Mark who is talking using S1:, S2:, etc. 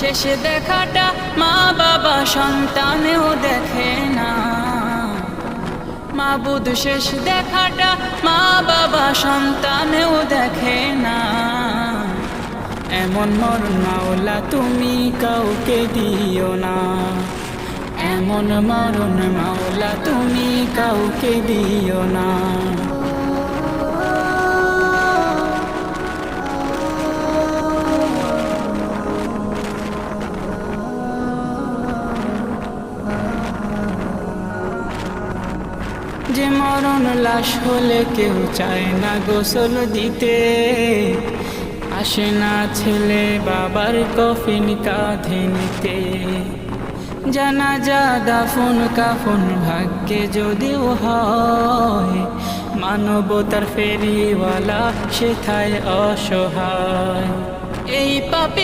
S1: শেষে দেখাটা মা বাবা সন্তানেও দেখে না। মাবুদ শেষ দেখাটা মা বাবা সন্তানেও দেখে না। এমন মরণ মাওলা তুমি কাউকে দিও না। এমন মরণ মাওলা তুমি কাউকে দিও না। যে মরণ লাশ হলে কেউ চায় না গোসল দিতে, আসে না ছেলে বাবার কফিন কাঁধে নিতে। জানাজা দাফন কাফন ভাগ্যে যদিও হয়, মানবতার ফেরিওয়ালা সেথায় অসহায়। এই পাপী